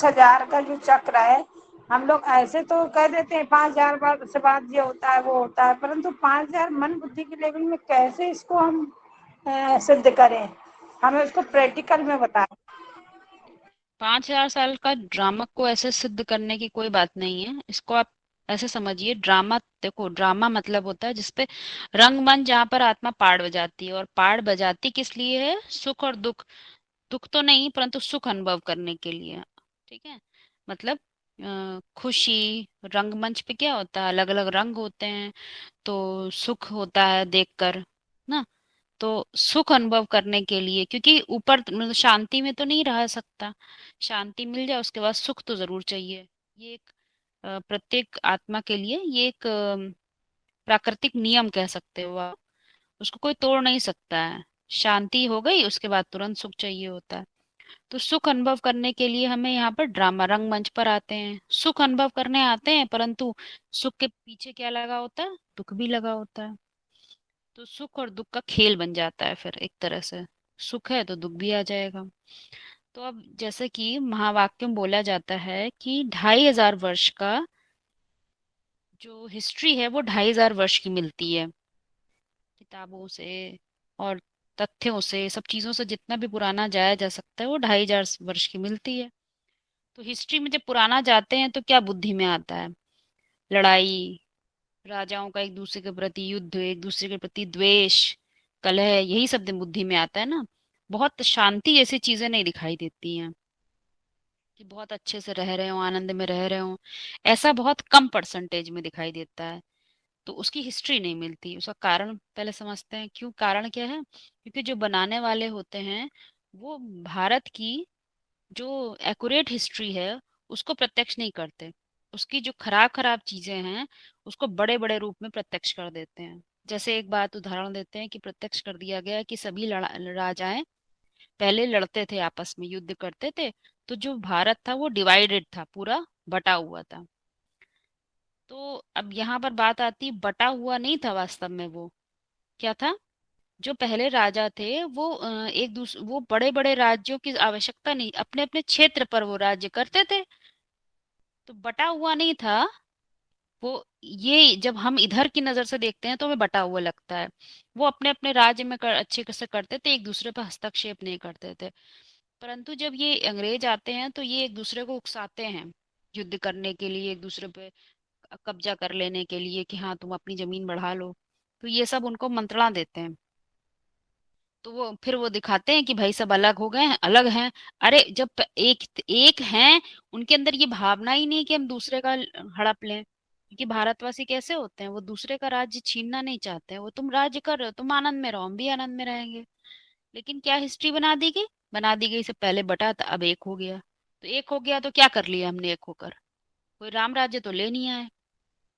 5,000 का जो चक्र है, हम लोग ऐसे तो कह देते हैं 5,000 बार से बाद ये होता है वो होता है, परंतु 5,000 मन बुद्धि के लेवल में कैसे इसको हम सिद्ध करें, हमें उसको प्रैक्टिकल में बताएं। 5,000 साल का ड्रामा को ऐसे सिद्ध करने की कोई बात नहीं है। इसको आप ऐसे समझिए, ड्रामा, देखो ड्रामा मतलब होता है जिसपे रंगमंच, जहाँ पर आत्मा पाड़ बजाती है। और पाड़ बजाती किस लिए है? सुख और दुख, दुख तो नहीं परंतु सुख अनुभव करने के लिए। ठीक है, मतलब खुशी, रंगमंच पे क्या होता है, अलग अलग रंग होते हैं, तो सुख होता है देखकर ना। तो सुख अनुभव करने के लिए, क्योंकि ऊपर मतलब शांति में तो नहीं रह सकता, शांति मिल जाए उसके बाद सुख तो जरूर चाहिए। ये एक प्रत्येक आत्मा के लिए ये एक प्राकृतिक नियम कह सकते हो आप, उसको कोई तोड़ नहीं सकता है। शांति हो गई उसके बाद तुरंत सुख चाहिए होता है। तो सुख अनुभव करने के लिए हमें यहाँ पर ड्रामा रंगमंच पर आते हैं, सुख अनुभव करने आते हैं, परंतु सुख के पीछे क्या लगा होता है? दुख भी लगा होता है। तो सुख और दुख का खेल बन जाता है फिर एक तरह से, सुख है तो दुख भी आ जाएगा। तो अब जैसे कि महावाक्य में बोला जाता है कि 2,500 वर्ष का जो हिस्ट्री है वो 2,500 वर्ष की मिलती है, किताबों से और तथ्यों से, सब चीजों से जितना भी पुराना जाया जा सकता है वो 2,500 वर्ष की मिलती है। तो हिस्ट्री में जब पुराना जाते हैं तो क्या बुद्धि में आता है? लड़ाई, राजाओं का एक दूसरे के प्रति युद्ध, एक दूसरे के प्रति द्वेष, कलह, यही सब दिन बुद्धि में आता है ना। बहुत शांति जैसी चीजें नहीं दिखाई देती हैं कि बहुत अच्छे से रह रहे हो, आनंद में रह रहे हो। ऐसा बहुत कम परसेंटेज में दिखाई देता है। तो उसकी हिस्ट्री नहीं मिलती। उसका कारण पहले समझते हैं, क्यों कारण क्या है? क्योंकि जो बनाने वाले होते हैं वो भारत की जो एक्यूरेट हिस्ट्री है उसको प्रत्यक्ष नहीं करते। उसकी जो खराब खराब चीजें हैं उसको बड़े बड़े रूप में प्रत्यक्ष कर देते हैं। जैसे एक बात उदाहरण देते हैं कि प्रत्यक्ष कर दिया गया है कि सभी राजाएं पहले लड़ते थे, आपस में युद्ध करते थे, तो जो भारत था वो डिवाइडेड था, पूरा बटा हुआ था। तो अब यहाँ पर बात आती, बटा हुआ नहीं था वास्तव में, वो क्या था? जो पहले राजा थे वो एक दूसरे, वो बड़े बड़े राज्यों की आवश्यकता नहीं, अपने अपने क्षेत्र पर वो राज्य करते थे। तो बटा हुआ नहीं था वो। ये जब हम इधर की नजर से देखते हैं तो हमें बटा हुआ लगता है। वो अपने अपने राज्य में अच्छे से करते थे, एक दूसरे पर हस्तक्षेप नहीं करते थे। परंतु जब ये अंग्रेज आते हैं तो ये एक दूसरे को उकसाते हैं युद्ध करने के लिए, एक दूसरे पे कब्जा कर लेने के लिए कि हाँ तुम अपनी जमीन बढ़ा लो। तो ये सब उनको मंत्रणा देते हैं। तो वो फिर वो दिखाते हैं कि भाई सब अलग हो गए हैं, अलग हैं। अरे जब एक एक हैं, उनके अंदर ये भावना ही नहीं कि हम दूसरे का हड़प लें। क्योंकि भारतवासी कैसे होते हैं, वो दूसरे का राज्य छीनना नहीं चाहते हैं। वो तुम राज्य कर रहे हो, तुम आनंद में रहो, हम भी आनंद में रहेंगे। लेकिन क्या हिस्ट्री बना दी गई? बना दी गई से पहले बटा था, अब एक हो गया। तो एक हो गया तो क्या कर लिया हमने एक होकर? कोई राम राज्य तो ले नहीं आए।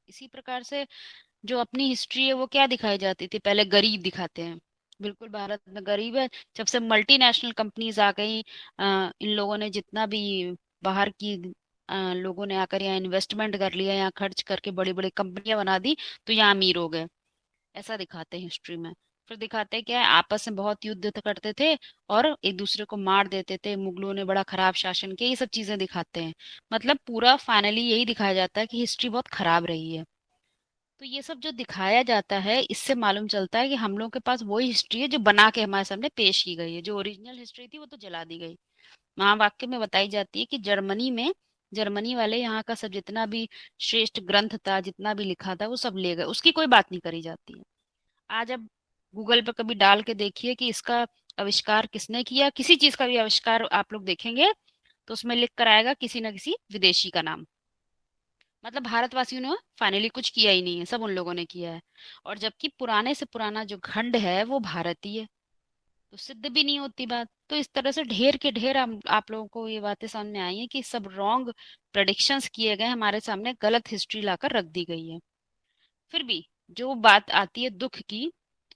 इसी प्रकार से जो अपनी हिस्ट्री है वो क्या दिखाई जाती थी? पहले गरीब दिखाते हैं, बिल्कुल भारत में गरीब है। जब से मल्टीनेशनल कंपनीज आ गई, इन लोगों ने जितना भी बाहर की लोगों ने आकर यहाँ इन्वेस्टमेंट कर लिया, यहाँ खर्च करके बड़ी बड़ी कंपनियां बना दी, तो यहाँ अमीर हो गए। ऐसा दिखाते हैं हिस्ट्री में। फिर दिखाते हैं क्या है, आपस में बहुत युद्ध करते थे और एक दूसरे को मार देते थे, मुगलों ने बड़ा खराब शासन किया, ये सब चीजें दिखाते हैं। मतलब पूरा फाइनली यही दिखाया जाता है कि हिस्ट्री बहुत खराब रही है। तो ये सब जो दिखाया जाता है इससे मालूम चलता है कि हम लोग के पास वही हिस्ट्री है जो बना के हमारे सामने पेश की गई है। जो ओरिजिनल हिस्ट्री थी वो तो जला दी गई। महावाक्य में बताई जाती है कि जर्मनी में, जर्मनी वाले यहाँ का सब जितना भी श्रेष्ठ ग्रंथ था, जितना भी लिखा था, वो सब ले गए, उसकी कोई बात नहीं करी जाती है। आज अब गूगल पे कभी डाल के देखिए कि इसका आविष्कार किसने किया, किसी चीज का भी आविष्कार आप लोग देखेंगे तो उसमें लिख कर आएगा किसी न किसी विदेशी का नाम। मतलब भारतवासियों ने फाइनली कुछ किया ही नहीं है, सब उन लोगों ने किया है। और जबकि पुराने से पुराना जो खंड है वो भारतीय है, तो सिद्ध भी नहीं होती बात। तो इस तरह से ढेर के ढेर आप लोगों को ये बातें सामने आई है कि सब रॉन्ग प्रेडिक्शंस किए गए, हमारे सामने गलत हिस्ट्री लाकर रख दी गई है। फिर भी जो बात आती है दुख की,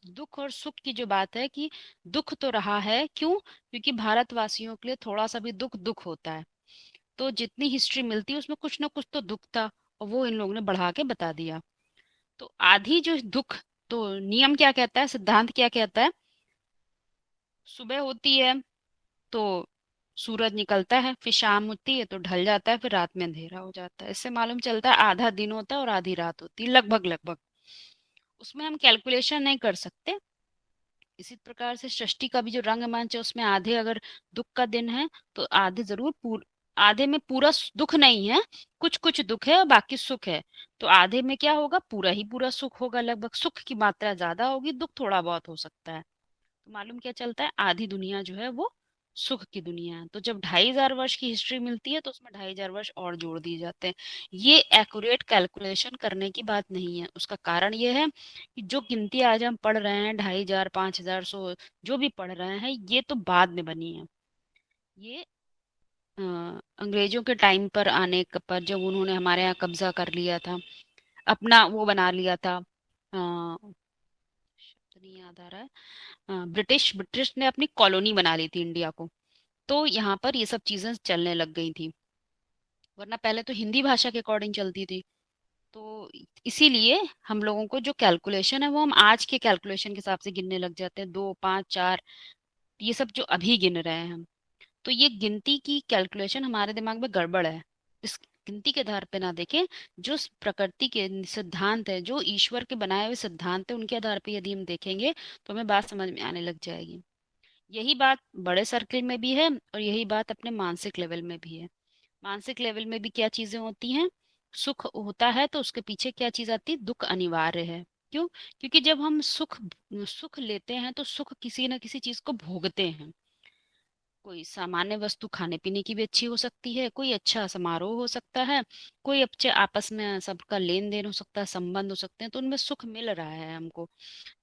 दुख और सुख की जो बात है कि दुख तो रहा है, क्यों? क्योंकि भारतवासियों के लिए थोड़ा सा भी दुख दुख होता है। तो जितनी हिस्ट्री मिलती है उसमें कुछ ना कुछ तो दुख था, और वो इन लोगों ने बढ़ा के बता दिया। तो आधी जो दुख, तो नियम क्या कहता है, सिद्धांत क्या कहता है? सुबह होती है तो सूरज निकलता है, फिर शाम होती है तो ढल जाता है, फिर रात में अंधेरा हो जाता है। इससे मालूम चलता है आधा दिन होता है और आधी रात होती है, लगभग लगभग। उसमें हम कैलकुलेशन नहीं कर सकते। इसी प्रकार से सृष्टि का भी जो रंगमंच है, उसमें आधे अगर दुख का दिन है तो आधे जरूर आधे में पूरा दुख नहीं है, कुछ कुछ दुख है और बाकी सुख है। तो आधे में क्या होगा, पूरा ही पूरा सुख होगा, लगभग सुख की मात्रा ज्यादा होगी, दुख थोड़ा बहुत हो सकता है। तो मालूम क्या चलता है, आधी दुनिया जो है वो सुख की दुनिया है। तो जब 2500 वर्ष की हिस्ट्री मिलती है तो उसमें 2500 वर्ष और जोड़ दिए जाते हैं। ये एक्यूरेट कैलकुलेशन करने की बात नहीं है। उसका कारण ये है कि जो गिनती आज हम पढ़ रहे हैं, 2500, 5000, 100, जो भी पढ़ रहे हैं, ये तो बाद में बनी है। ये अंग्रेजों के टाइम पर आने पर, जब उन्होंने हमारे यहाँ कब्जा कर लिया था, अपना वो बना लिया था, शब्द नहीं याद आ रहा है, ब्रिटिश ब्रिटिश ने अपनी कॉलोनी बना ली थी इंडिया को। तो यहाँ पर ये सब चीजें चलने लग गई थी, वरना पहले तो हिंदी भाषा के अकॉर्डिंग चलती थी। तो इसीलिए हम लोगों को जो कैलकुलेशन है वो हम आज के कैलकुलेशन के हिसाब से गिनने लग जाते हैं, 2, 5, 4, ये सब जो अभी गिन रहे हैं हम। तो ये गिनती की कैलकुलेशन हमारे दिमाग में गड़बड़ है। इस गिनती के आधार पे ना देखें, जो प्रकृति के सिद्धांत है, जो ईश्वर के बनाए हुए सिद्धांत है, उनके आधार पे यदि हम देखेंगे तो हमें बात समझ में आने लग जाएगी। यही बात बड़े सर्किल में भी है और यही बात अपने मानसिक लेवल में भी है। मानसिक लेवल में भी क्या चीजें होती हैं, सुख होता है तो उसके पीछे क्या चीज आती है, दुख अनिवार्य है। क्यों? क्योंकि जब हम सुख सुख लेते हैं तो सुख किसी न किसी चीज को भोगते हैं। कोई सामान्य वस्तु खाने पीने की भी अच्छी हो सकती है, कोई अच्छा समारोह हो सकता है, कोई अच्छे आपस में सबका लेन देन हो सकता है, संबंध हो सकते हैं, तो उनमें सुख मिल रहा है हमको।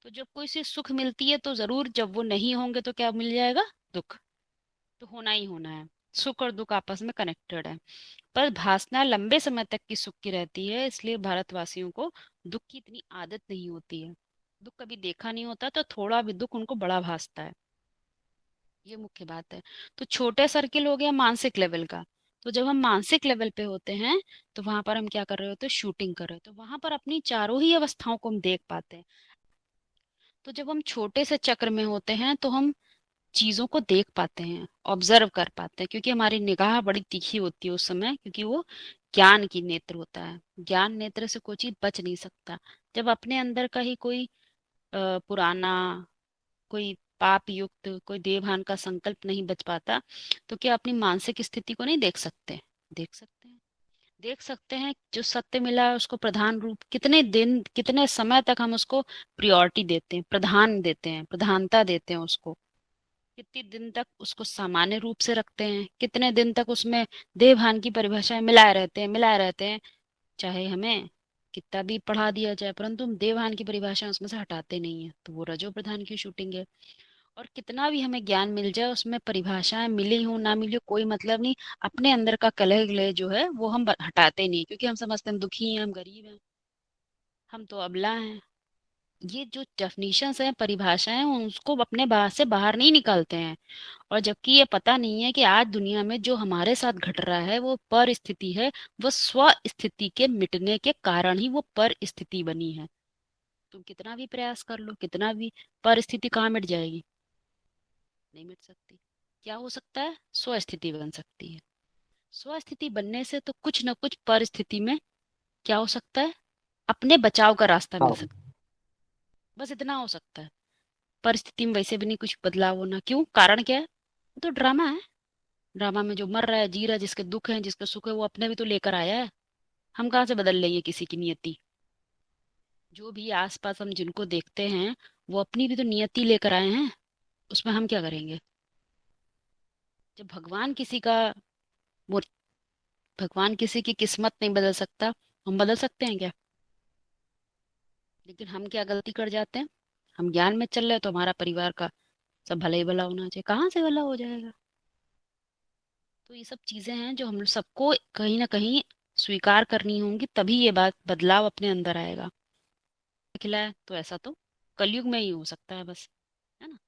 तो जब कोई सी सुख मिलती है तो जरूर जब वो नहीं होंगे तो क्या मिल जाएगा, दुख। तो होना ही होना है। सुख और दुख आपस में कनेक्टेड है। पर भासना लंबे समय तक की सुख की रहती है, इसलिए भारतवासियों को दुख की इतनी आदत नहीं होती है। दुख कभी देखा नहीं होता तो थोड़ा भी दुख उनको बड़ा भासता है। ये मुख्य बात है। तो छोटे सर्किल हो गया मानसिक लेवल का। तो जब हम मानसिक लेवल पे होते हैं तो वहां पर हम क्या कर रहे होते हैं, शूटिंग कर रहे होते हैं, तो वहां पर अपनी चारों ही अवस्थाओं को हम देख पाते हैं। तो जब हम छोटे से चक्र में होते हैं तो हम चीजों को देख पाते हैं, ऑब्जर्व कर पाते हैं, क्योंकि हमारी निगाह बड़ी तीखी होती है उस समय, क्योंकि वो ज्ञान की नेत्र होता है। ज्ञान नेत्र से कोई चीज बच नहीं सकता। जब अपने अंदर का ही कोई पुराना, कोई पाप युक्त, कोई देवहान का संकल्प नहीं बच पाता, तो क्या अपनी मानसिक स्थिति को नहीं देख सकते? देख सकते हैं। देख सकते हैं जो सत्य मिला है उसको प्रधान रूप, कितने दिन कितने समय तक हम उसको प्रियोरिटी देते हैं, प्रधान देते हैं, प्रधानता देते हैं उसको। कितने दिन तक उसको सामान्य रूप से रखते हैं, कितने दिन तक उसमें देह भान की परिभाषाएं मिलाए रहते हैं, मिलाए रहते हैं। चाहे हमें कितना भी पढ़ा दिया जाए, परंतु हम देह भान की परिभाषाएं उसमें से हटाते नहीं है, तो वो रजो प्रधान की शूटिंग है। और कितना भी हमें ज्ञान मिल जाए, उसमें परिभाषाएं मिली हो ना मिली हो कोई मतलब नहीं, अपने अंदर का कलह गलह जो है वो हम हटाते नहीं, क्योंकि हम समझते हैं हम दुखी हैं, हम गरीब हैं, हम तो अबला हैं। ये जो डेफिनेशंस हैं, परिभाषाएं हैं, उसको अपने बाहर से बाहर नहीं निकालते हैं। और जबकि ये पता नहीं है कि आज दुनिया में जो हमारे साथ घट रहा है वो परिस्थिति है, वो स्व स्थिति के मिटने के कारण ही वो परिस्थिति बनी है। तुम कितना भी प्रयास कर लो, कितना भी, परिस्थिति कहाँ मिट जाएगी? नहीं मिट सकती। क्या हो सकता है, स्व स्थिति बन सकती है। स्व स्थिति बनने से तो कुछ ना कुछ परिस्थिति में क्या हो सकता है, अपने बचाव का रास्ता मिल हाँ। सकता है। बस इतना हो सकता है। परिस्थिति में वैसे भी नहीं कुछ बदलाव होना, क्यों, कारण क्या है? वो तो ड्रामा है। ड्रामा में जो मर रहा है, जी रहा है, जिसके दुख है, जिसके सुख है, वो अपने भी तो लेकर आया है। हम कहाँ से बदल लेंगे किसी की नियति? जो भी आसपास हम जिनको देखते हैं, वो अपनी भी तो नियति लेकर आए हैं। उसमें हम क्या करेंगे? जब भगवान किसी का मूर्त भगवान किसी की किस्मत नहीं बदल सकता, हम बदल सकते हैं क्या? लेकिन हम क्या गलती कर जाते हैं, हम ज्ञान में चल रहे हैं तो हमारा परिवार का सब भला ही भला होना चाहिए, कहाँ से भला हो जाएगा? तो ये सब चीजें हैं जो हम सबको कहीं ना कहीं स्वीकार करनी होंगी, तभी ये बात बदलाव अपने अंदर आएगा। खिलाया तो ऐसा तो कलयुग में ही हो सकता है बस, है ना?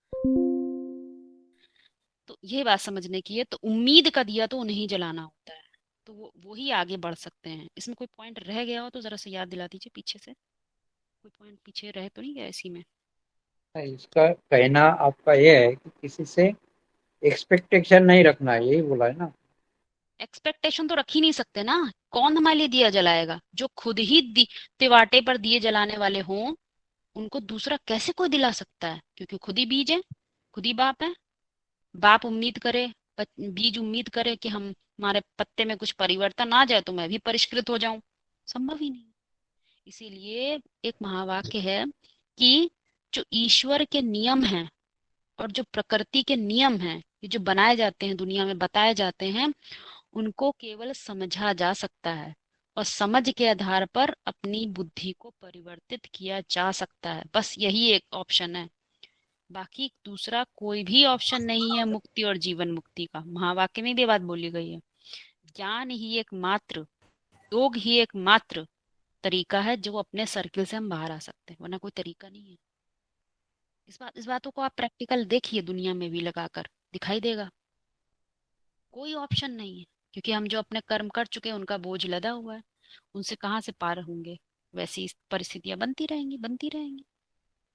तो ये बात समझने की है। तो उम्मीद का दिया तो उन्हें जलाना होता है, तो वो ही आगे बढ़ सकते हैं। इसमें कोई पॉइंट रह गया हो तो जरा से याद दिला दीजिए पीछे से, कोई पॉइंट पीछे रह तो नहीं गया इसी में? इसका कहना आपका यह है कि किसी से एक्सपेक्टेशन नहीं रखना है, यही बोला है ना। एक्सपेक्टेशन तो रख ही नहीं सकते ना। कौन हमारे लिए दिया जलाएगा? जो खुद ही तिवाटे पर दिए जलाने वाले हों, उनको दूसरा कैसे कोई दिला सकता है? क्योंकि खुद ही बीज है, खुद ही बाप है। बाप उम्मीद करे, बीज उम्मीद करे कि हम हमारे पत्ते में कुछ परिवर्तन आ जाए तो मैं भी परिष्कृत हो जाऊं। संभव ही नहीं। इसीलिए एक महावाक्य है कि जो ईश्वर के नियम हैं और जो प्रकृति के नियम हैं, ये जो बनाए जाते हैं, दुनिया में बताए जाते हैं, उनको केवल समझा जा सकता है और समझ के आधार पर अपनी बुद्धि को परिवर्तित किया जा सकता है। बस यही एक ऑप्शन है, बाकी दूसरा कोई भी ऑप्शन नहीं है मुक्ति और जीवन मुक्ति का। महावाक्य में भी ये बात बोली गई है। ज्ञान ही एकमात्र, योग ही एकमात्र तरीका है जो अपने सर्किल से हम बाहर आ सकते हैं, वरना कोई तरीका नहीं है। इस बातों को आप प्रैक्टिकल देखिए, दुनिया में भी लगाकर दिखाई देगा। कोई ऑप्शन नहीं है, क्योंकि हम जो अपने कर्म कर चुके हैं उनका बोझ लदा हुआ है, उनसे कहाँ से पार होंगे? वैसी परिस्थितियां बनती रहेंगी, बनती रहेंगी।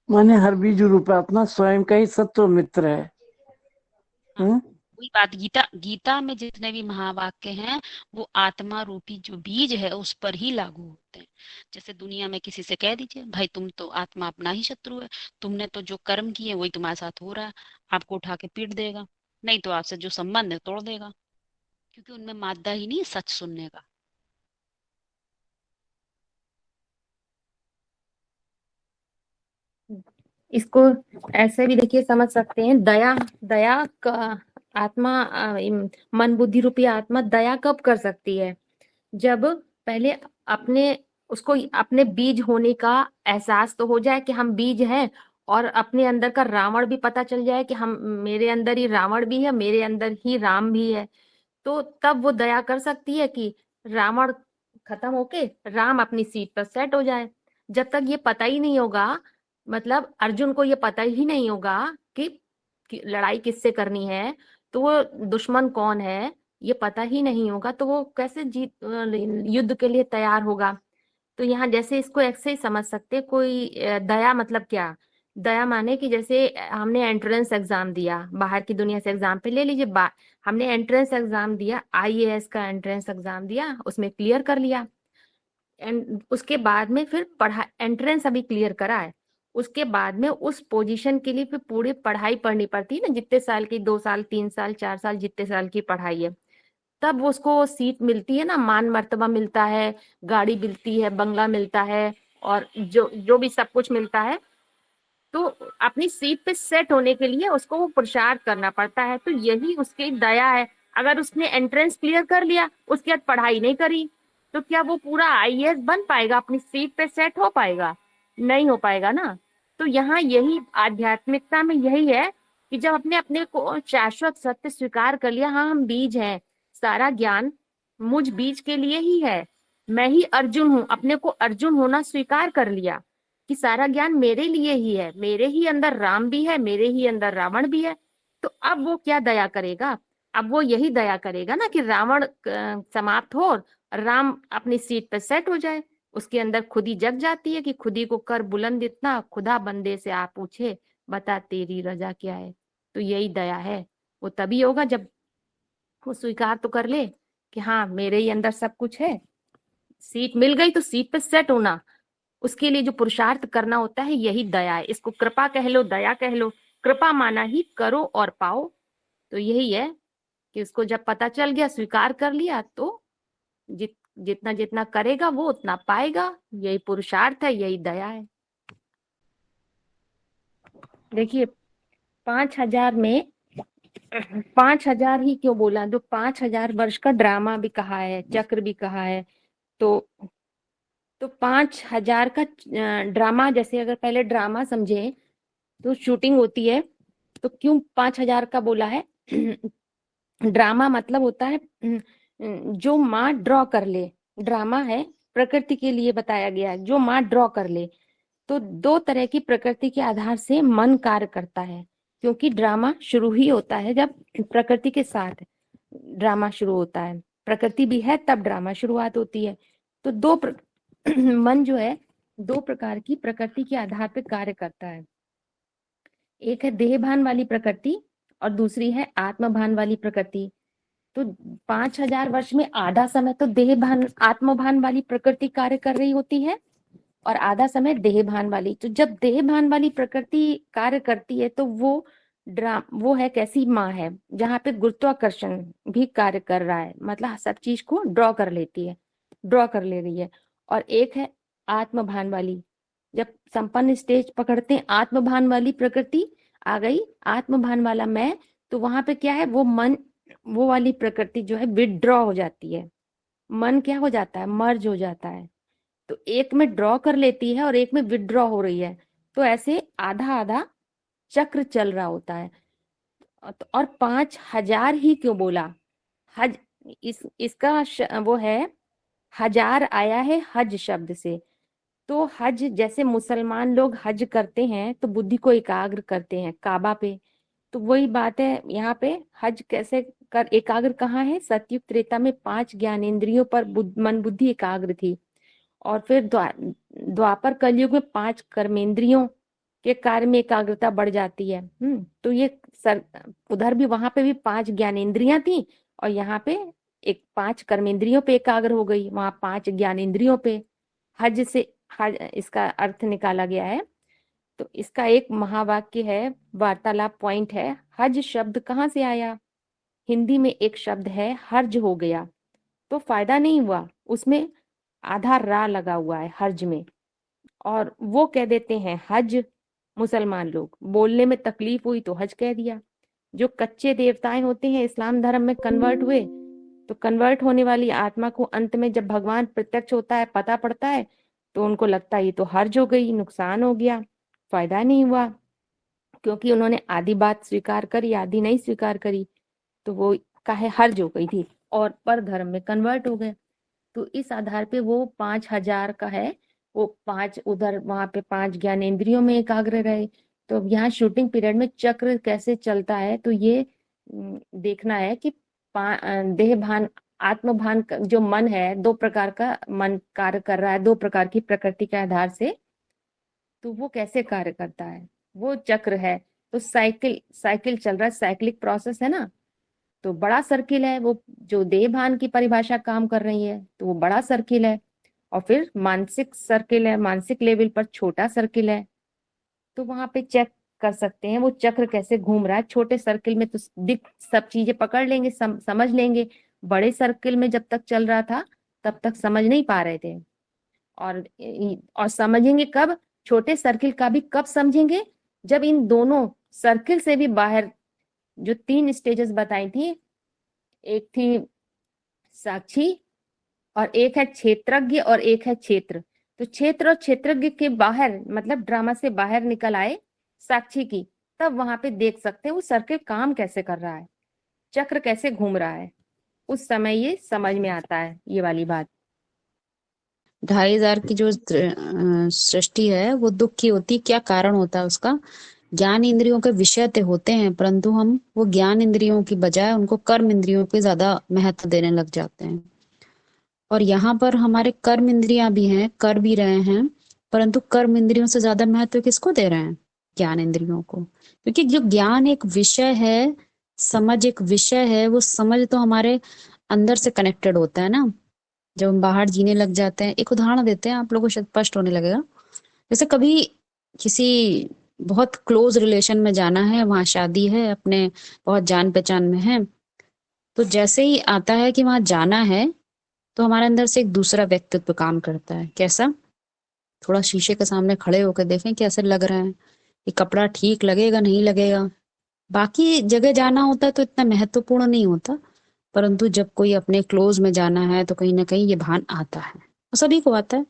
माने हर बीज रूप अपना स्वयं का ही सत्व मित्र है। हाँ, वही बात। गीता गीता में जितने भी महावाक्य हैं वो आत्मा रूपी जो बीज है उस पर ही लागू होते हैं। जैसे दुनिया में किसी से कह दीजिए भाई तुम तो आत्मा अपना ही शत्रु है, तुमने तो जो कर्म किए वही तुम्हारे साथ हो रहा है, आपको उठा के पीट देगा, नहीं तो आपसे जो संबंध है तोड़ देगा, क्योंकि उनमें मादा ही नहीं है सच सुनने का। इसको ऐसे भी देखिए समझ सकते हैं, दया दया का आत्मा मन बुद्धि रूपी आत्मा दया कब कर सकती है? जब पहले अपने उसको अपने बीज होने का एहसास तो हो जाए कि हम बीज हैं, और अपने अंदर का रावण भी पता चल जाए कि हम, मेरे अंदर ही रावण भी है, मेरे अंदर ही राम भी है। तो तब वो दया कर सकती है कि रावण खत्म होके राम अपनी सीट पर सेट हो जाए। जब तक ये पता ही नहीं होगा, मतलब अर्जुन को ये पता ही नहीं होगा कि लड़ाई किससे करनी है, तो वो दुश्मन कौन है ये पता ही नहीं होगा, तो वो कैसे युद्ध के लिए तैयार होगा? तो यहाँ जैसे इसको ऐसे ही समझ सकते हैं, कोई दया मतलब क्या? दया माने कि जैसे हमने एंट्रेंस एग्जाम दिया, बाहर की दुनिया से एग्जाम पे ले लीजिए, हमने एंट्रेंस एग्जाम दिया, आईएएस का एंट्रेंस एग्जाम दिया, उसमें क्लियर कर लिया, एंड उसके बाद में फिर पढ़ा, एंट्रेंस अभी क्लियर करा है, उसके बाद में उस पोजीशन के लिए फिर पूरी पढ़ाई पढ़नी पड़ती है ना, जितने साल की, 2 साल 3 साल 4 साल जितने साल की पढ़ाई है, तब उसको सीट मिलती है ना, मान मर्तबा मिलता है, गाड़ी मिलती है, बंगला मिलता है, और जो जो भी सब कुछ मिलता है। तो अपनी सीट पे सेट होने के लिए उसको वो पुरुषार्थ करना पड़ता है, तो यही उसकी दया है। अगर उसने एंट्रेंस क्लियर कर लिया, उसके बाद पढ़ाई नहीं करी, तो क्या वो पूरा आईएएस बन पाएगा, अपनी सीट पे सेट हो पाएगा? नहीं हो पाएगा ना। तो यहाँ यही आध्यात्मिकता में यही है कि जब अपने अपने को शाश्वत सत्य स्वीकार कर लिया, हाँ हम बीज हैं, सारा ज्ञान मुझ बीज के लिए ही है, मैं ही अर्जुन हूँ, अपने को अर्जुन होना स्वीकार कर लिया कि सारा ज्ञान मेरे लिए ही है, मेरे ही अंदर राम भी है, मेरे ही अंदर रावण भी है। तो अब वो क्या दया करेगा? अब वो यही दया करेगा ना कि रावण समाप्त हो और राम अपनी सीट पे सेट हो जाए। उसके अंदर खुदी जग जाती है कि खुदी को कर बुलंद इतना, खुदा बंदे से आप पूछे, बता तेरी रजा क्या है। तो यही दया है। वो तभी होगा जब वो स्वीकार तो कर ले कि हाँ मेरे ही अंदर सब कुछ है, सीट मिल गई तो सीट पे सेट होना, उसके लिए जो पुरुषार्थ करना होता है यही दया है। इसको कृपा कह लो, दया कह लो, कृपा माना ही करो और पाओ। तो यही है कि उसको जब पता चल गया, स्वीकार कर लिया, तो जितना जितना करेगा वो उतना पाएगा। यही पुरुषार्थ है, यही दया है। देखिए 5,000 में 5,000 ही क्यों बोला, जो 5,000 वर्ष का ड्रामा भी कहा है, चक्र भी कहा है, तो 5,000 का ड्रामा, जैसे अगर पहले ड्रामा समझे तो शूटिंग होती है, तो क्यों 5,000 का बोला है? ड्रामा मतलब होता है जो माँ ड्रॉ कर ले, ड्रामा है प्रकृति के लिए बताया गया है, जो माँ ड्रॉ कर ले। तो 2 तरह की प्रकृति के आधार से मन कार्य करता है, क्योंकि ड्रामा शुरू ही होता है जब प्रकृति के साथ ड्रामा शुरू होता है, प्रकृति भी है तब ड्रामा शुरुआत होती है। तो मन जो है 2 प्रकार की प्रकृति के आधार पर कार्य करता है। एक है देहभान वाली प्रकृति और दूसरी है आत्मभान वाली प्रकृति। तो 5000 वर्ष में आधा समय तो देह भान आत्मभान वाली प्रकृति कार्य कर रही होती है और आधा समय देह भान वाली। तो जब देह भान वाली प्रकृति कार्य करती है तो वो है कैसी माँ है जहाँ पे गुरुत्वाकर्षण भी कार्य कर रहा है, मतलब सब चीज को ड्रॉ कर ले रही है। और एक है आत्मभान वाली, जब संपन्न स्टेज पकड़ते हैं आत्मभान वाली प्रकृति आ गई, आत्मभान वाला मैं, तो वहां पे क्या है, वो वाली प्रकृति जो है विड्रॉ हो जाती है, मन क्या हो जाता है, मर्ज हो जाता है। तो एक में ड्रॉ कर लेती है और एक में विड्रॉ हो रही है, तो ऐसे आधा आधा चक्र चल रहा होता है। और 5000 ही क्यों बोला, हज इसका वो है, हजार आया है हज शब्द से। तो हज जैसे मुसलमान लोग हज करते हैं तो बुद्धि को एकाग्र करते हैं काबा पे, तो वही बात है यहाँ पे, हज कैसे कर एकाग्र कहाँ है, सतयुग त्रेता में 5 ज्ञानेंद्रियों पर मन बुद्धि एकाग्र थी, और फिर द्वापर कलयुग में 5 कर्मेंद्रियों के कार्य में एकाग्रता बढ़ जाती है। तो ये उधर भी वहां पे भी 5 ज्ञानेंद्रियां थी और यहाँ पे 5 कर्मेंद्रियों पे एकाग्र हो गई, वहां 5 ज्ञानेंद्रियों पे। हज से हज इसका अर्थ निकाला गया है। तो इसका एक महावाक्य है, वार्तालाप पॉइंट है, हज शब्द कहाँ से आया, हिंदी में एक शब्द है हर्ज हो गया, तो फायदा नहीं हुआ, उसमें आधा रा लगा हुआ है हर्ज में, और वो कह देते हैं हज। मुसलमान लोग बोलने में तकलीफ हुई तो हज कह दिया। जो कच्चे देवताएं होते हैं इस्लाम धर्म में कन्वर्ट हुए, तो कन्वर्ट होने वाली आत्मा को अंत में जब भगवान प्रत्यक्ष होता है, पता पड़ता है, तो उनको लगता है ये तो हर्ज हो गई, नुकसान हो गया, फायदा नहीं हुआ, क्योंकि उन्होंने आधी बात स्वीकार करी, आधी नहीं स्वीकार करी, तो वो काहे हर्ज हो गई थी और पर धर्म में कन्वर्ट हो गए। तो इस आधार पे वो 5000 का है, वो 5 उधर वहां पे 5 ज्ञानेंद्रियों में एकाग्र रहे। तो यहाँ शूटिंग पीरियड में चक्र कैसे चलता है, तो ये देखना है कि देह भान आत्मभान जो मन है, 2 प्रकार का मन कार्य कर रहा है, 2 प्रकार की प्रकृति के आधार से, तो वो कैसे कार्य करता है, वो चक्र है। तो साइकिल चल रहा है, साइक्लिक प्रोसेस है ना, तो बड़ा सर्किल है वो, जो देह भान की परिभाषा काम कर रही है तो वो बड़ा सर्किल है, और फिर मानसिक सर्किल है, मानसिक लेवल पर छोटा सर्किल है। तो वहां पे चेक कर सकते हैं वो चक्र कैसे घूम रहा है। छोटे सर्किल में तो सब चीजें पकड़ लेंगे, समझ लेंगे, बड़े सर्किल में जब तक चल रहा था तब तक समझ नहीं पा रहे थे। और समझेंगे कब, छोटे सर्किल का भी कब समझेंगे, जब इन दोनों सर्किल से भी बाहर जो 3 स्टेजेस बताई थी, एक थी साक्षी और एक है क्षेत्रज्ञ और एक है क्षेत्र। तो क्षेत्र और क्षेत्रज्ञ के बाहर, मतलब ड्रामा से बाहर निकल आए साक्षी की, तब वहां पे देख सकते हैं वो सर्किल काम कैसे कर रहा है, चक्र कैसे घूम रहा है, उस समय ये समझ में आता है ये वाली बात। 2500 की जो सृष्टि है वो दुख की होती, क्या कारण होता है उसका, ज्ञान इंद्रियों के विषय तो होते हैं, परंतु हम वो ज्ञान इंद्रियों की बजाय उनको कर्म इंद्रियों पे ज्यादा महत्व देने लग जाते हैं। और यहाँ पर हमारे कर्म इंद्रियां भी हैं, कर भी रहे हैं, परंतु कर्म इंद्रियों से ज्यादा महत्व किसको दे रहे हैं, ज्ञान इंद्रियों को। क्योंकि जो ज्ञान एक विषय है, समझ एक विषय है, वो समझ तो हमारे अंदर से कनेक्टेड होता है ना। जब हम बाहर जीने लग जाते हैं, एक उदाहरण देते हैं, आप लोगों को शायद स्पष्ट होने लगेगा। जैसे कभी किसी बहुत क्लोज रिलेशन में जाना है, वहां शादी है, अपने बहुत जान पहचान में है, तो जैसे ही आता है कि वहां जाना है, तो हमारे अंदर से एक दूसरा व्यक्तित्व काम करता है। कैसा, थोड़ा शीशे के सामने खड़े होकर देखें कैसे लग रहा है, ये कपड़ा ठीक लगेगा नहीं लगेगा। बाकी जगह जाना होता है तो इतना महत्वपूर्ण नहीं होता, परंतु जब कोई अपने क्लोज में जाना है तो कहीं ना कहीं ये भान आता है, और सभी को आता है।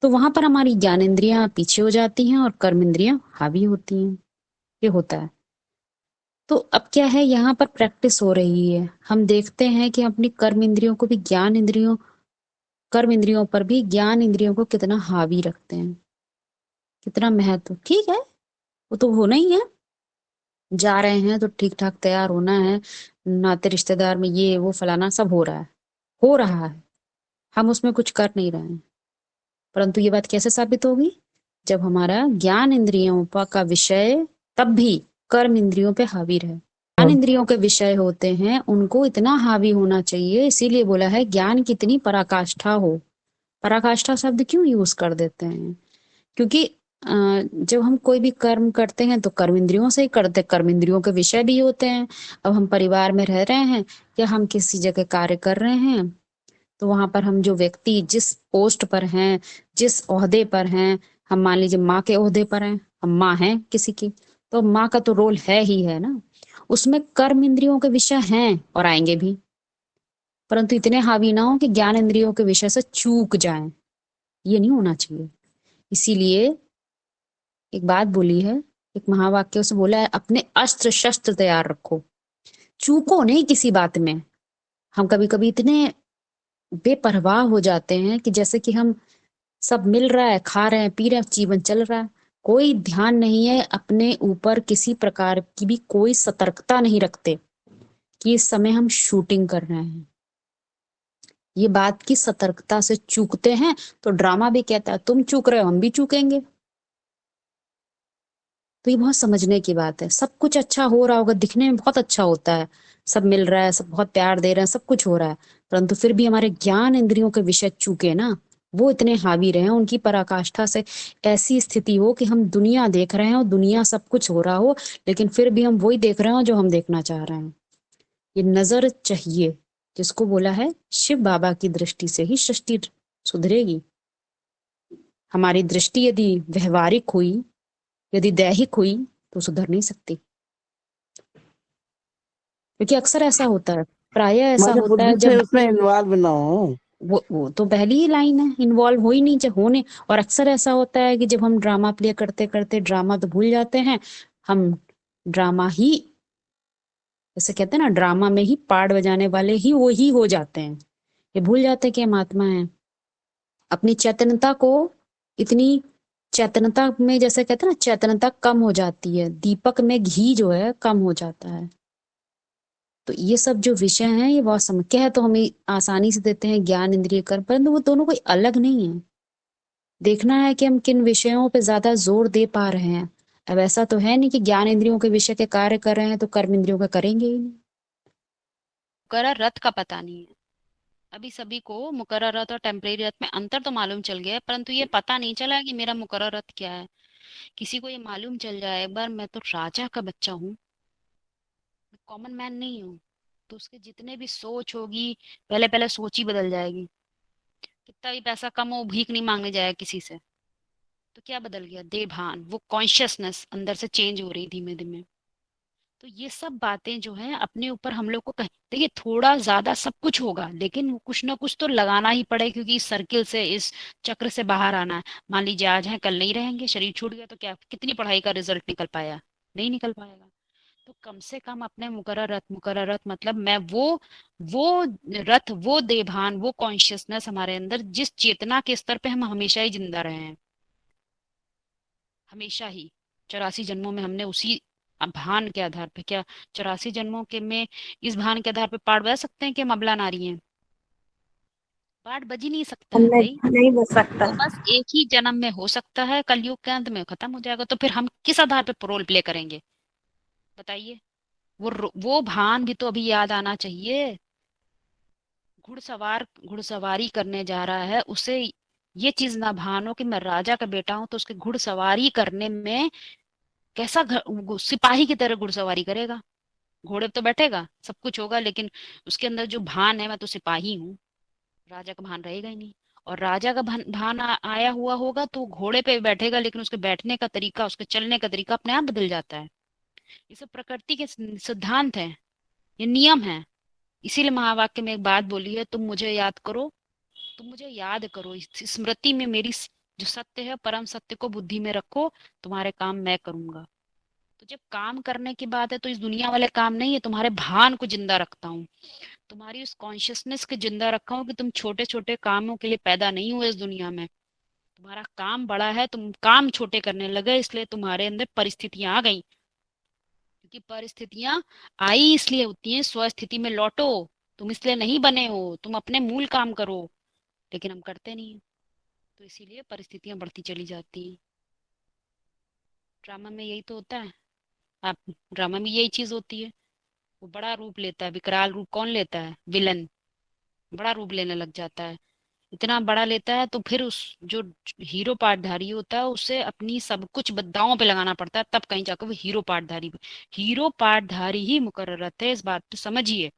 तो वहां पर हमारी ज्ञानेंद्रियां पीछे हो जाती हैं और कर्म इंद्रियां हावी होती हैं, ये होता है। तो अब क्या है, यहाँ पर प्रैक्टिस हो रही है। हम देखते हैं कि अपनी कर्म इंद्रियों को भी ज्ञान इंद्रियों, कर्म इंद्रियों पर भी ज्ञान इंद्रियों को कितना हावी रखते हैं, कितना महत्व। ठीक है, वो तो होना ही है, जा रहे हैं तो ठीक ठाक तैयार होना है, नाते रिश्तेदार में ये वो फलाना सब हो रहा है, हम उसमें कुछ कर नहीं रहे हैं। परंतु ये बात कैसे साबित होगी, जब हमारा ज्ञान इंद्रियों का विषय तब भी कर्म इंद्रियों पे हावी रहे। ज्ञान इंद्रियों के विषय होते हैं, उनको इतना हावी होना चाहिए, इसीलिए बोला है ज्ञान कितनी पराकाष्ठा हो। पराकाष्ठा शब्द क्यों यूज कर देते हैं? क्योंकि जब हम कोई भी कर्म करते हैं तो कर्म इंद्रियों से ही करते, कर्म इंद्रियों के विषय भी होते हैं। अब हम परिवार में रह रहे हैं या हम किसी जगह कार्य कर रहे हैं, तो वहां पर हम जो व्यक्ति जिस पोस्ट पर हैं, जिस ओहदे पर हैं, हम मान लीजिए माँ के ओहदे पर हैं, हम माँ हैं किसी की, तो माँ का तो रोल है ही है ना, उसमें कर्म इंद्रियों के विषय हैं और आएंगे भी, परंतु इतने हावी ना हो कि ज्ञान इंद्रियों के विषय से चूक जाएं, ये नहीं होना चाहिए। इसीलिए एक बात बोली है, एक महावाक्य से बोला है, अपने अस्त्र शस्त्र तैयार रखो, चूको नहीं किसी बात में। हम कभी कभी इतने बेपरवाह हो जाते हैं कि जैसे कि हम सब मिल रहा है, खा रहे हैं, पी रहे हैं, जीवन चल रहा है, कोई ध्यान नहीं है अपने ऊपर, किसी प्रकार की भी कोई सतर्कता नहीं रखते कि इस समय हम शूटिंग कर रहे हैं। ये बात की सतर्कता से चूकते हैं तो ड्रामा भी कहता है तुम चूक रहे हो हम भी चूकेंगे। तो ये बहुत समझने की बात है। सब कुछ अच्छा हो रहा होगा, दिखने में बहुत अच्छा होता है, सब मिल रहा है, सब बहुत प्यार दे रहे हैं, सब कुछ हो रहा है, परंतु फिर भी हमारे ज्ञान इंद्रियों के विषय चूके ना, वो इतने हावी रहे, उनकी पराकाष्ठा से ऐसी स्थिति हो कि हम दुनिया देख रहे हैं और दुनिया सब कुछ हो रहा हो, लेकिन फिर भी हम वही देख रहे हो जो हम देखना चाह रहे हैं। ये नजर चाहिए, जिसको बोला है शिव बाबा की दृष्टि से ही सृष्टि सुधरेगी। हमारी दृष्टि यदि व्यवहारिक हुई, यदि दैहिक हुई, तो सुधर नहीं सकती। क्योंकि अक्सर ऐसा होता है, प्रायः ऐसा हमारे होता है बुद्धि से जब उसमें इन्वॉल्व ना हो। वो तो पहली ही लाइन है, इन्वॉल्व हो ही नहीं चाहे होने। और अक्सर ऐसा होता है कि जब हम ड्रामा प्ले करते करते ड्रामा तो भूल जाते हैं, हम ड्रामा ही, जैसे कहते हैं ना, ड्रामा में ही पार्ट बजाने वाले ही वो ही हो जाते हैं। ये भूल जाते हैं कि हम आत्मा है। अपनी चैतन्यता को, इतनी चैतन्यता में, जैसे कहते हैं ना, चैतन्यता कम हो जाती है, दीपक में घी जो है कम हो जाता है। तो ये सब जो विषय हैं ये बहुत समझ के है, तो हमें आसानी से देते हैं ज्ञान इंद्रिय कर्म, परंतु वो दोनों कोई अलग नहीं है। देखना है कि हम किन विषयों पे ज्यादा जोर दे पा रहे हैं। अब ऐसा तो है नहीं कि ज्ञान इंद्रियों के विषय के कार्य कर रहे हैं तो कर्म इंद्रियों का करेंगे ही नहीं। मुकर्रर रथ का पता नहीं है। अभी सभी को मुकर्रर रथ और टेम्परेरी रथ में अंतर तो मालूम चल गया है, परंतु ये पता नहीं चला कि मेरा मुकर्रर रथ क्या है। किसी को ये मालूम चल जाए एक बार मैं तो राजा का बच्चा हूँ, मैं कॉमन मैन नहीं हूँ, तो उसके जितने भी सोच होगी, पहले पहले सोच ही बदल जाएगी। कितना भी पैसा कम हो, भीख नहीं मांगने जाएगा किसी से। तो क्या बदल गया? देह भान, वो कॉन्शियसनेस अंदर से चेंज हो रही धीमे धीमे। तो ये सब बातें जो है अपने ऊपर हम लोग को देखिए, थोड़ा ज्यादा सब कुछ होगा, लेकिन वो कुछ ना कुछ तो लगाना ही पड़ेगा, क्योंकि इस सर्किल से, इस चक्र से बाहर आना है। मान लीजिए आज है कल नहीं रहेंगे, शरीर छूट गया, तो क्या कितनी पढ़ाई का रिजल्ट निकल पाया? नहीं निकल पाएगा। तो कम से कम अपने मुकर्रर रथ मतलब मैं वो रथ, वो देभान, वो कॉन्शियसनेस हमारे अंदर, जिस चेतना के स्तर पे हम हमेशा ही जिंदा रहे हैं, हमेशा ही 84 जन्मों में हमने उसी भान के आधार पे, क्या 84 जन्मों के में इस भान के आधार पे पाठ बजा सकते हैं कि हम अबला नारी हैं? पाठ बज ही नहीं सकता है भाई। नहीं बच सकता। वो बस एक ही जन्म में हो सकता है, कलयुग के अंत में खत्म हो जाएगा। तो फिर हम किस आधार पे रोल प्ले करेंगे बताइए? वो भान भी तो अभी याद आना चाहिए। घुड़सवार घुड़सवारी करने जा रहा है, उसे ये चीज ना भान हो कि मैं राजा का बेटा हूं, तो उसके घुड़सवारी करने में कैसा सिपाही की तरह घुड़सवारी करेगा। घोड़े पे तो बैठेगा, सब कुछ होगा, लेकिन उसके अंदर जो भान है, मैं तो सिपाही हूँ, राजा का भान रहेगा ही नहीं। और राजा का भान आया हुआ होगा तो घोड़े पे बैठेगा, लेकिन उसके बैठने का तरीका, उसके चलने का तरीका अपने आप बदल जाता है। ये सब प्रकृति के सिद्धांत है, ये नियम है। इसीलिए महावाक्य में एक बात बोली है, तुम मुझे याद करो, तुम मुझे याद करो, इस स्मृति में मेरी जो सत्य है, परम सत्य को बुद्धि में रखो, तुम्हारे काम मैं करूंगा। तो जब काम करने की बात है तो इस दुनिया वाले काम नहीं है, तुम्हारे भान को जिंदा रखता हूँ, तुम्हारी उस कॉन्शियसनेस को जिंदा रखा हूँ कि तुम छोटे छोटे कामों के लिए पैदा नहीं हुए इस दुनिया में। तुम्हारा काम बड़ा है, तुम काम छोटे करने लगे, इसलिए तुम्हारे अंदर परिस्थितियां आ गई। क्योंकि परिस्थितियां आई इसलिए होती हैं, स्वस्थिति में लौटो। तुम इसलिए नहीं बने हो, तुम अपने मूल काम करो, लेकिन हम करते नहीं हैं। तो इसीलिए परिस्थितियां बढ़ती चली जाती हैं। ड्रामा में यही तो होता है। आप ड्रामा में यही चीज होती है, वो बड़ा रूप लेता है, विकराल रूप कौन लेता है? विलन बड़ा रूप लेने लग जाता है। इतना बड़ा लेता है तो फिर उस जो हीरो पार्टधारी होता है उसे अपनी सब कुछ दांव पे लगाना पड़ता है, तब कहीं जाकर वो हीरो पार्टधारी ही मुकर्रर रहते हैं। इस बात पे समझिए।